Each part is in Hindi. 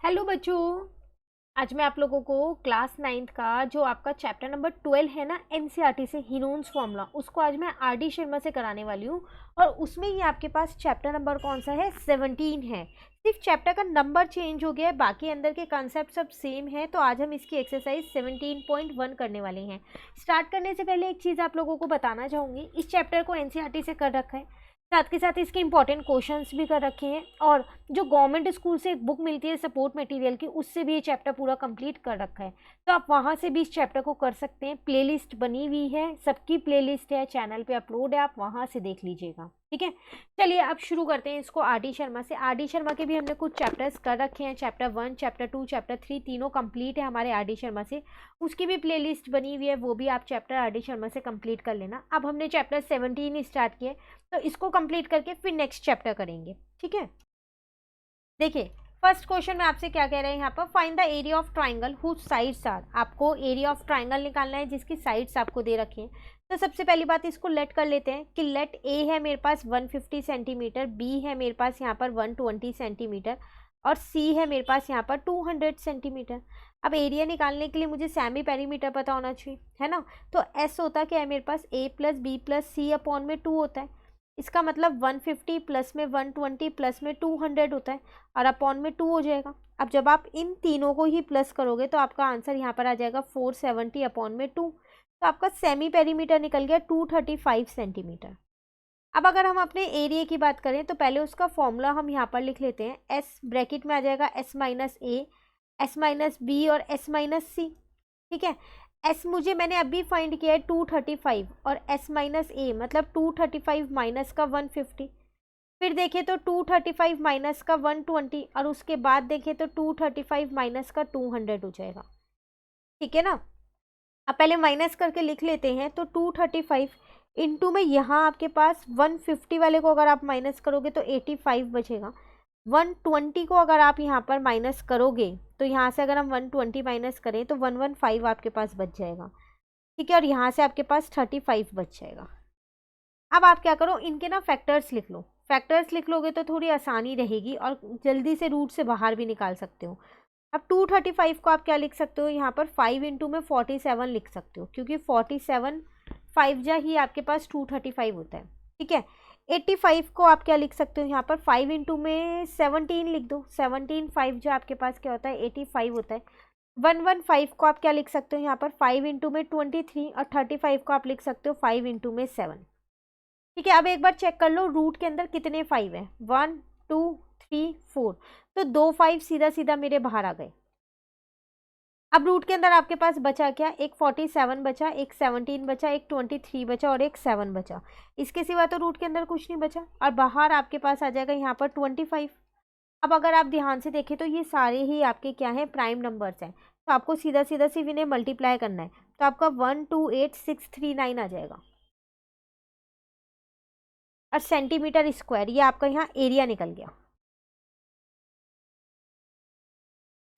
हेलो बच्चों। आज मैं आप लोगों को क्लास 9th का जो आपका चैप्टर नंबर 12 है ना एनसीईआरटी से हीनोन्स फॉर्मूला, उसको आज मैं आर डी शर्मा से कराने वाली हूँ। और उसमें ही आपके पास चैप्टर नंबर कौन सा है, 17 है। सिर्फ चैप्टर का नंबर चेंज हो गया है, बाकी अंदर के कॉन्सेप्ट सब सेम है। तो आज हम इसकी एक्सरसाइज 17.1 करने वाले हैं। स्टार्ट करने से पहले एक चीज़ आप लोगों को बताना चाहूँगी, इस चैप्टर को एनसीईआरटी से कर रखा है, साथ के साथ इसके इंपॉर्टेंट क्वेश्चंस भी कर रखे हैं। और जो गवर्नमेंट स्कूल से एक बुक मिलती है सपोर्ट मटेरियल की, उससे भी ये चैप्टर पूरा कंप्लीट कर रखा है। तो आप वहाँ से भी इस चैप्टर को कर सकते हैं। प्लेलिस्ट बनी हुई है, सबकी प्लेलिस्ट है, चैनल पे अपलोड है, आप वहाँ से देख लीजिएगा। ठीक है, चलिए अब शुरू करते हैं इसको आर डी शर्मा से। आर डी शर्मा के भी हमने कुछ चैप्टर्स कर रखे हैं, चैप्टर 1, चैप्टर 2, चैप्टर 3 तीनों कंप्लीट है हमारे आर डी शर्मा से। उसकी भी प्लेलिस्ट बनी हुई है, वो भी आप चैप्टर आर डी शर्मा से कंप्लीट कर लेना। अब हमने चैप्टर 17 स्टार्ट किया, तो इसको कंप्लीट करके फिर नेक्स्ट चैप्टर करेंगे। ठीक है, देखिए फर्स्ट क्वेश्चन में आपसे क्या कह रहे हैं यहाँ पर, find the area of triangle whose sides are. आपको एरिया ऑफ ट्राइंगल निकालना है जिसकी साइड्स आपको दे रखी हैं। तो सबसे पहली बात इसको लेट कर लेते हैं कि लेट ए है मेरे पास 150 सेंटीमीटर, बी है मेरे पास यहाँ पर 120 सेंटीमीटर और सी है मेरे पास यहाँ पर 200 सेंटीमीटर। अब एरिया निकालने के लिए मुझे सेमी पेरीमीटर पता होना चाहिए, है ना। तो एस होता क्या है मेरे पास, ए प्लस बी प्लस सी अपॉन में 2 होता है। इसका मतलब 150 प्लस में 120 प्लस में 200 होता है और अपॉन में 2 हो जाएगा। अब जब आप इन तीनों को ही प्लस करोगे तो आपका आंसर यहाँ पर आ जाएगा 470 अपॉन में 2। तो आपका सेमी पेरीमीटर निकल गया 235 सेंटीमीटर। अब अगर हम अपने एरिया की बात करें तो पहले उसका फॉर्मूला हम यहाँ पर लिख लेते हैं। एस ब्रैकेट में आ जाएगा एस माइनस ए, एस माइनस बी और एस माइनस सी। ठीक है, एस मुझे मैंने अभी फाइंड किया है 235 और एस माइनस ए मतलब 235 माइनस का 150। फिर देखें तो 235 माइनस का 120 और उसके बाद देखें तो 235 माइनस का 200 हो जाएगा। ठीक है ना, अब पहले माइनस करके लिख लेते हैं। तो 235 इंटू में यहाँ आपके पास 150 वाले को अगर आप माइनस करोगे तो 85 बचेगा। 120 को अगर आप यहाँ पर माइनस करोगे तो यहाँ से अगर हम 120 माइनस करें तो 115 आपके पास बच जाएगा। ठीक है, और यहाँ से आपके पास 35 बच जाएगा। अब आप क्या करो, इनके ना फैक्टर्स लिख लो। फैक्टर्स लिख लोगे तो थोड़ी आसानी रहेगी और जल्दी से रूट से बाहर भी निकाल सकते हो। अब 235 को आप क्या लिख सकते हो, यहाँ पर 5 इंटू में 47 लिख सकते हो, क्योंकि 47 5 जा ही आपके पास 235 होता है। ठीक है, 85 को आप क्या लिख सकते हो, यहाँ पर 5 इंटू में 17 लिख दो। 17 5 जो आपके पास क्या होता है 85 होता है। 115 को आप क्या लिख सकते हो, यहाँ पर 5 इंटू में 23 और 35 को आप लिख सकते हो 5 इंटू में 7। ठीक है, अब एक बार चेक कर लो रूट के अंदर कितने 5 है, 1 2 3 4। तो 2 5 सीधा सीधा मेरे बाहर आ गए। अब रूट के अंदर आपके पास बचा क्या, एक 47 बचा, एक 17 बचा, एक 23 बचा और एक 7 बचा। इसके सिवा तो रूट के अंदर कुछ नहीं बचा और बाहर आपके पास आ जाएगा यहाँ पर 25। अब अगर आप ध्यान से देखें तो ये सारे ही आपके क्या हैं, प्राइम नंबर्स हैं। तो आपको सीधा सीधा सिर्फ इन्हें मल्टीप्लाई करना है। तो आपका 128639 आ जाएगा। और सेंटीमीटर स्क्वायर ये आपका यहाँ एरिया निकल गया।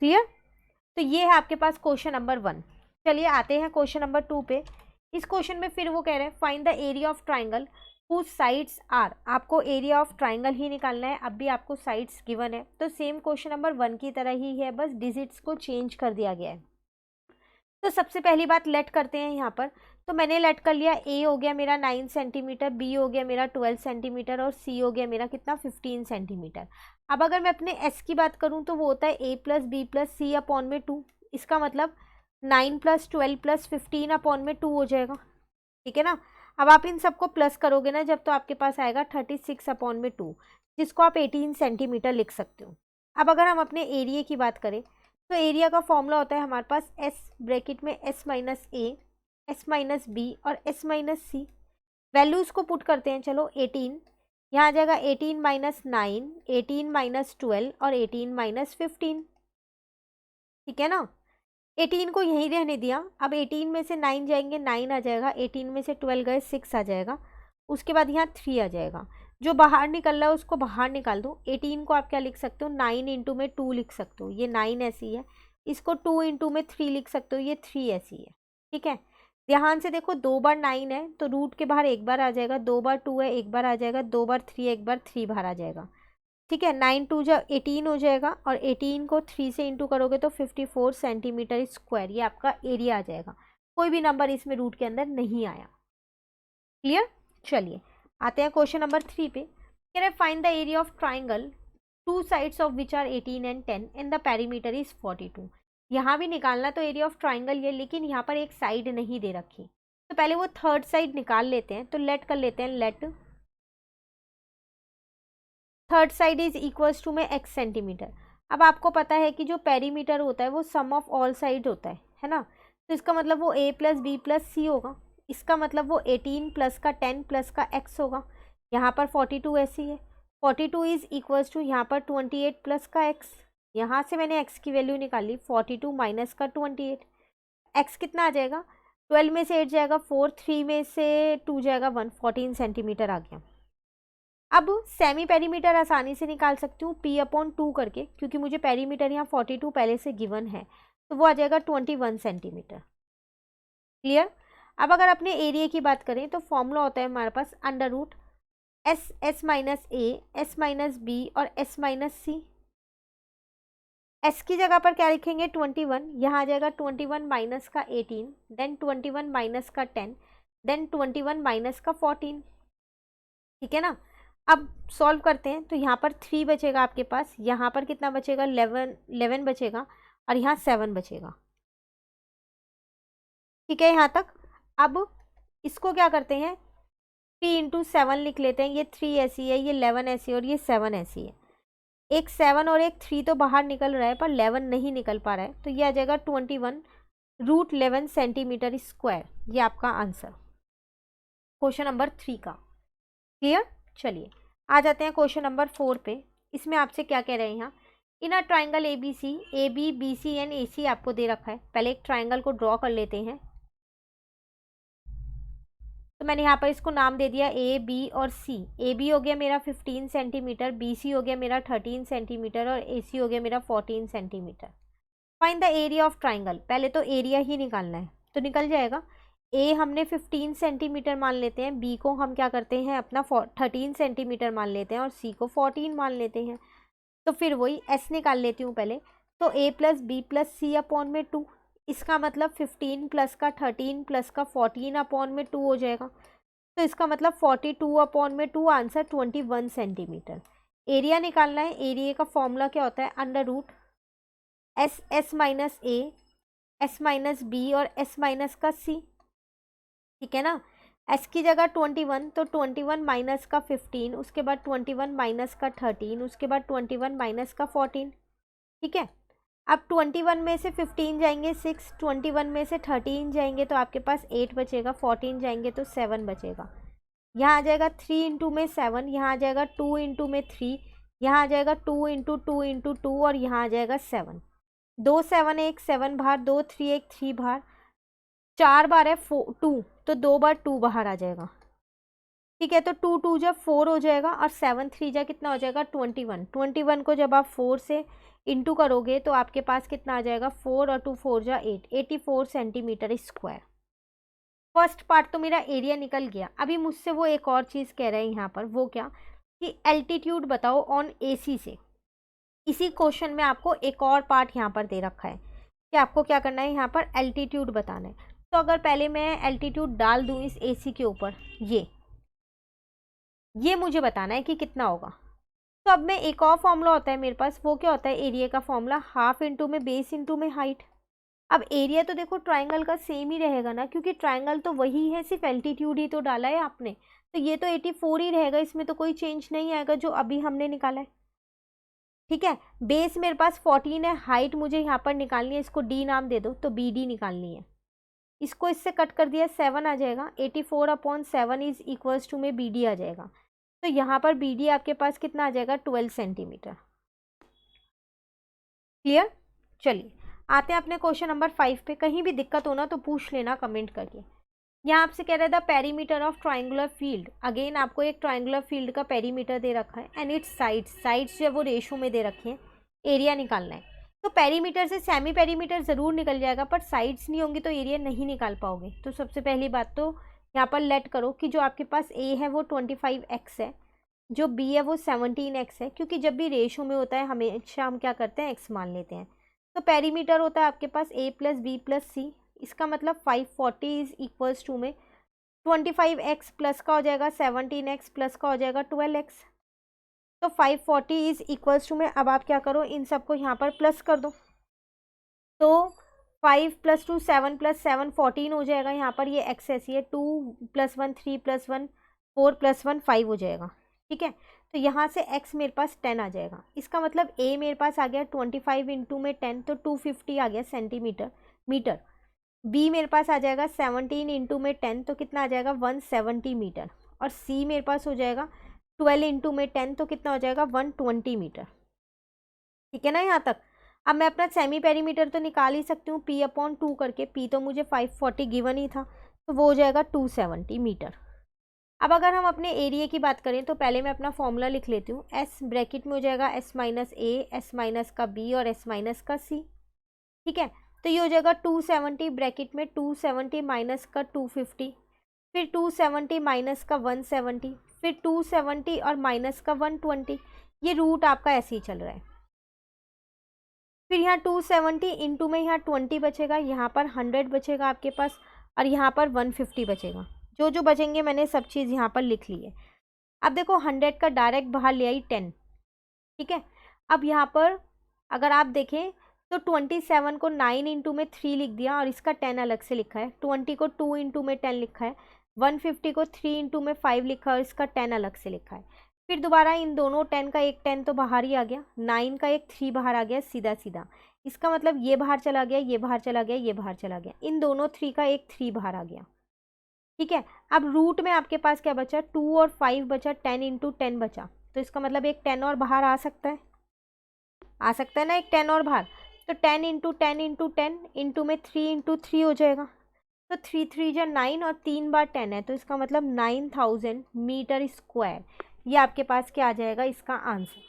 क्लियर, तो ये है आपके पास क्वेश्चन नंबर 1। चलिए आते हैं क्वेश्चन नंबर 2 पे। इस क्वेश्चन में फिर वो कह रहे हैं find the area of triangle whose sides are. आपको एरिया ऑफ ट्राइंगल ही निकालना है, अब भी आपको साइड्स गिवन है। तो सेम क्वेश्चन नंबर 1 की तरह ही है, बस डिजिट्स को चेंज कर दिया गया है। तो सबसे पहली बात लेट करते हैं यहाँ पर। तो मैंने लेट कर लिया, ए हो गया मेरा 9 सेंटीमीटर, बी हो गया मेरा 12 सेंटीमीटर और सी हो गया मेरा कितना 15 सेंटीमीटर। अब अगर मैं अपने एस की बात करूँ तो वो होता है ए प्लस बी प्लस सी अपॉन में 2। इसका मतलब 9 प्लस 12 प्लस 15 अपॉन में 2 हो जाएगा। ठीक है ना, अब आप इन सबको प्लस करोगे ना जब, तो आपके पास आएगा 36 अपॉन में 2, जिसको आप 18 सेंटीमीटर लिख सकते हो। अब अगर हम अपने एरिया की बात करें तो एरिया का फॉर्मूला होता है हमारे पास एस ब्रैकेट में एस माइनस ए, एस माइनस बी और एस माइनस सी। वैल्यूज़ को पुट करते हैं, चलो 18 यहाँ आ जाएगा, 18 माइनस 9, 18 माइनस 12 और 18 माइनस 15। ठीक है ना, 18 को यहीं रहने दिया। अब 18 में से 9 जाएंगे 9 आ जाएगा, 18 में से 12 गए 6 आ जाएगा। उसके बाद यहाँ 3 आ जाएगा। जो बाहर निकल रहा है उसको बाहर निकाल दो। 18 को आप क्या लिख सकते हो, 9 इंटू में 2 लिख सकते हो, ये 9 ऐसी है। इसको 2 इंटू में 3 लिख सकते हो, ये 3 ऐसी है। ठीक है, ध्यान से देखो 2 बार 9 है तो रूट के बाहर एक बार आ जाएगा, 2 बार 2 है एक बार आ जाएगा, 2 बार 3 एक बार 3 बाहर आ जाएगा। ठीक है, 9 2 जा 18 हो जाएगा और 18 को 3 से इंटू करोगे तो 54 सेंटीमीटर स्क्वायर, ये आपका एरिया आ जाएगा। कोई भी नंबर इसमें रूट के अंदर नहीं आया। क्लियर। चलिए आते हैं क्वेश्चन नंबर 3 पे। कह रहे find the area of triangle two sides of which are 18 and 10 and the perimeter is 42। यहाँ भी निकालना तो एरिया ऑफ ट्राइंगल ये, लेकिन यहाँ पर एक साइड नहीं दे रखी, तो पहले वो थर्ड साइड निकाल लेते हैं। तो लेट कर लेते हैं, let third side is equals to में x सेंटीमीटर। अब आपको पता है कि जो पेरीमीटर होता है वो सम ऑफ ऑल साइड होता है ना, तो इसका मतलब वो a प्लस बी प्लस सी होगा। इसका मतलब वो 18 प्लस का 10 प्लस का x होगा। यहाँ पर 42 ऐसी है, 42 इज इक्वल्स टू यहाँ पर 28 प्लस का x। यहाँ से मैंने x की वैल्यू निकाली, 42 माइनस का 28। x कितना आ जाएगा, 12 में से 8 जाएगा 4, 3 में से 2 जाएगा 1, 14 सेंटीमीटर आ गया। अब सेमी पेरीमीटर आसानी से निकाल सकती हूँ p/2 करके, क्योंकि मुझे पेरीमीटर यहाँ 42 पहले से गिवन है, तो वो आ जाएगा 21 सेंटीमीटर। क्लियर। अब अगर अपने एरिया की बात करें तो फॉर्मूला होता है हमारे पास अंडर रूट s माइनस ए, s माइनस बी और s माइनस सी। s की जगह पर क्या लिखेंगे 21, यहाँ आ जाएगा 21 माइनस का 18, देन 21 माइनस का 10, देन 21 माइनस का 14। ठीक है ना। अब सॉल्व करते हैं तो यहाँ पर 3 बचेगा आपके पास, यहाँ पर कितना बचेगा 11 बचेगा और यहाँ 7 बचेगा। ठीक है यहाँ तक। अब इसको क्या करते हैं 3 इंटू 7 लिख लेते हैं, ये 3 ऐसी है, ये 11 ऐसी है और ये 7 ऐसी है। एक 7 और एक 3 तो बाहर निकल रहा है पर 11 नहीं निकल पा रहा है, तो ये आ जाएगा 21√11 सेंटीमीटर स्क्वायर। ये आपका आंसर क्वेश्चन नंबर 3 का। क्लियर। चलिए आ जाते हैं क्वेश्चन नंबर 4 पे। इसमें आपसे क्या कह रहे हैं, यहाँ in a triangle A B B C and A C आपको दे रखा है। पहले एक ट्राइंगल को ड्रॉ कर लेते हैं। तो मैंने यहाँ पर इसको नाम दे दिया ए बी और सी। ए बी हो गया मेरा 15 सेंटीमीटर, बी सी हो गया मेरा 13 सेंटीमीटर और ए सी हो गया मेरा 14 centimetre. Find the area of triangle. पहले तो एरिया ही निकालना है, तो निकल जाएगा। ए हमने 15 सेंटीमीटर मान लेते हैं, बी को हम क्या करते हैं अपना 13 सेंटीमीटर मान लेते हैं और सी को 14 मान लेते हैं। तो फिर वही एस निकाल लेती हूँ पहले। तो ए प्लस बी प्लस सी अपॉन में 2, इसका मतलब 15 प्लस का 13 प्लस का 14 अपॉन में 2 हो जाएगा। तो इसका मतलब 42 अपॉन में 2, आंसर 21 सेंटीमीटर। एरिया निकालना है। एरिया का फॉर्मूला क्या होता है अंडर रूट एस माइनस ए, एस माइनस बी और एस माइनस का सी। ठीक है ना। s की जगह 21, तो 21 माइनस का 15, उसके बाद 21 माइनस का 13, उसके बाद 21 माइनस का 14। ठीक है। अब 21 में से 15 जाएंगे 6, 21 में से 13 जाएंगे तो आपके पास 8 बचेगा, 14 जाएंगे तो 7 बचेगा। यहाँ आ जाएगा 3 इंटू में 7, यहाँ आ जाएगा 2 इंटू में 3, यहाँ आ जाएगा 2 इंटू 2 इंटू 2 और यहाँ आ जाएगा 7। 2 7 1 7 बाहर, 2 3 1 3 बाहर, 4 बार है 2, तो 2 बार 2 बाहर आ जाएगा। ठीक है। तो 2 2 जब 4 हो जाएगा और 7 3 जा कितना हो जाएगा 21। 21 को जब आप 4 से इंटू करोगे तो आपके पास कितना आ जाएगा 4 और 2 4 जा 8, 84 सेंटीमीटर स्क्वायर। फर्स्ट पार्ट तो मेरा एरिया निकल गया। अभी मुझसे वो एक और चीज़ कह रहे हैं यहाँ पर, वो क्या कि एल्टीट्यूड बताओ ऑन AC से। इसी क्वेश्चन में आपको एक और पार्ट यहाँ पर दे रखा है कि आपको क्या करना है, यहाँ पर एल्टीट्यूड बताना है। तो अगर पहले मैं एल्टीट्यूड डाल दूँ इस AC के ऊपर, ये मुझे बताना है कि कितना होगा। तो अब मैं एक और फॉर्मूला होता है मेरे पास, वो क्या होता है एरिया का फॉर्मूला, हाफ इंटू में बेस इंटू में हाइट। अब एरिया तो देखो ट्राइंगल का सेम ही रहेगा ना, क्योंकि ट्राइंगल तो वही है, सिर्फ एल्टीट्यूड ही तो डाला है आपने, तो ये तो 84 ही रहेगा, इसमें तो कोई चेंज नहीं आएगा जो अभी हमने निकाला है। ठीक है। बेस मेरे पास 14 है, हाइट मुझे यहाँ पर निकालनी है, इसको D नाम दे दो, तो BD निकालनी है। इसको इससे कट कर दिया 7 आ जाएगा, 84/7 इज इक्वल्स टू में BD आ जाएगा। तो यहाँ पर BD आपके पास कितना आ जाएगा 12 सेंटीमीटर। क्लियर। चलिए आते हैं अपने क्वेश्चन नंबर 5 पे। कहीं भी दिक्कत हो ना तो पूछ लेना कमेंट करके। यहाँ आपसे कह रहा था perimeter of triangular field. Again आपको एक ट्राइंगुलर फील्ड का पेरीमीटर दे रखा है एंड इट्स साइड्स जो वो रेशो में दे रखे हैं। एरिया निकालना है। तो पेरीमीटर से सेमी पेरीमीटर ज़रूर निकल जाएगा, पर साइड्स नहीं होंगी तो एरिया नहीं निकाल पाओगे। तो सबसे पहली बात तो यहाँ पर लेट करो कि जो आपके पास A है वो 25x है, जो b है वो 17x है, क्योंकि जब भी रेशो में होता है हमेशा हम क्या करते हैं, x मान लेते हैं। तो पेरीमीटर होता है आपके पास a प्लस बी प्लस सी, इसका मतलब 540 इज इक्वल्स टू में 25x प्लस का हो जाएगा 17x प्लस का हो जाएगा 12x। तो 540 इज इक्वल्स टू में अब आप क्या करो, इन सबको यहाँ पर प्लस कर दो। तो 5 प्लस 2 7 प्लस 7 14 हो जाएगा। यहाँ पर ये एक्स ऐसी है, 2 प्लस 1 3 प्लस 1 4 प्लस 1 5 हो जाएगा। ठीक है, तो यहाँ से x मेरे पास 10 आ जाएगा। इसका मतलब a मेरे पास आ गया 25 इंटू में 10, तो 250 आ गया सेंटीमीटर मीटर। b मेरे पास आ जाएगा 17 इंटू में 10, तो कितना आ जाएगा 170 मीटर। और c मेरे पास हो जाएगा 12 इंटू में 10, तो कितना हो जाएगा 120 मीटर। ठीक है ना यहाँ तक। अब मैं अपना सेमी पेरीमीटर तो निकाल ही सकती हूँ, p/2 करके। p तो मुझे 540 गिवन ही था, तो वो हो जाएगा 270 मीटर। अब अगर हम अपने एरिया की बात करें तो पहले मैं अपना फॉर्मूला लिख लेती हूँ। s ब्रैकेट में हो जाएगा s माइनस ए, s माइनस का b और s माइनस का c। ठीक है, तो ये हो जाएगा 270 ब्रैकेट में 270 माइनस का 250, फिर 270 माइनस का 170, फिर 270 और माइनस का 120। ये रूट आपका ऐसे ही चल रहा है। फिर यहाँ 270 इंटू में यहाँ 20 बचेगा, यहाँ पर 100 बचेगा आपके पास, और यहाँ पर 150 बचेगा। जो जो बचेंगे मैंने सब चीज़ यहाँ पर लिख ली है। अब देखो 100 का डायरेक्ट बाहर ले आई 10। ठीक है, अब यहाँ पर अगर आप देखें तो 27 को 9 इंटू में 3 लिख दिया और इसका 10 अलग से लिखा है। 20 को 2 इंटू में 10 लिखा है। 150 को 3 इंटू में 5 लिखा है और इसका 10 अलग से लिखा है। फिर दोबारा इन दोनों 10 का एक 10 तो बाहर ही आ गया, 9 का एक 3 बाहर आ गया सीधा सीधा। इसका मतलब ये बाहर चला गया, ये बाहर चला गया, ये बाहर चला गया। इन दोनों 3 का एक 3 बाहर आ गया। ठीक है, अब रूट में आपके पास क्या बचा, 2 और 5 बचा, 10 इंटू 10 बचा। तो इसका मतलब एक 10 और बाहर आ सकता है, आ सकता है ना एक 10 और बाहर। तो 10 इंटू 10 इंटू 10 इंटू में 3 इंटू 3 हो जाएगा। तो 3 3 जा 9 और 3 बार 10 है, तो इसका मतलब 9000 मीटर स्क्वायर। ये आपके पास क्या आ जाएगा इसका आंसर।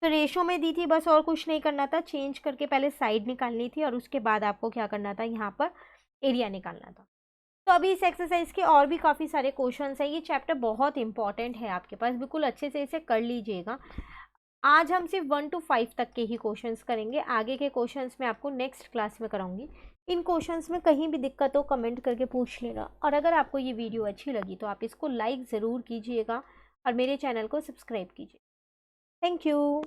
तो रेशो में दी थी, बस और कुछ नहीं करना था, चेंज करके पहले साइड निकालनी थी और उसके बाद आपको क्या करना था, यहाँ पर एरिया निकालना था। तो अभी इस एक्सरसाइज के और भी काफ़ी सारे क्वेश्चंस हैं। ये चैप्टर बहुत इंपॉर्टेंट है आपके पास, बिल्कुल अच्छे से इसे कर लीजिएगा। आज हम सिर्फ 1 to 5 तक के ही क्वेश्चंस करेंगे, आगे के क्वेश्चंस मैं आपको नेक्स्ट क्लास में कराऊंगी। इन क्वेश्चंस में कहीं भी दिक्कत हो कमेंट करके पूछ लेना, और अगर आपको ये वीडियो अच्छी लगी तो आप इसको लाइक ज़रूर कीजिएगा और मेरे चैनल को सब्सक्राइब कीजिए। Thank you.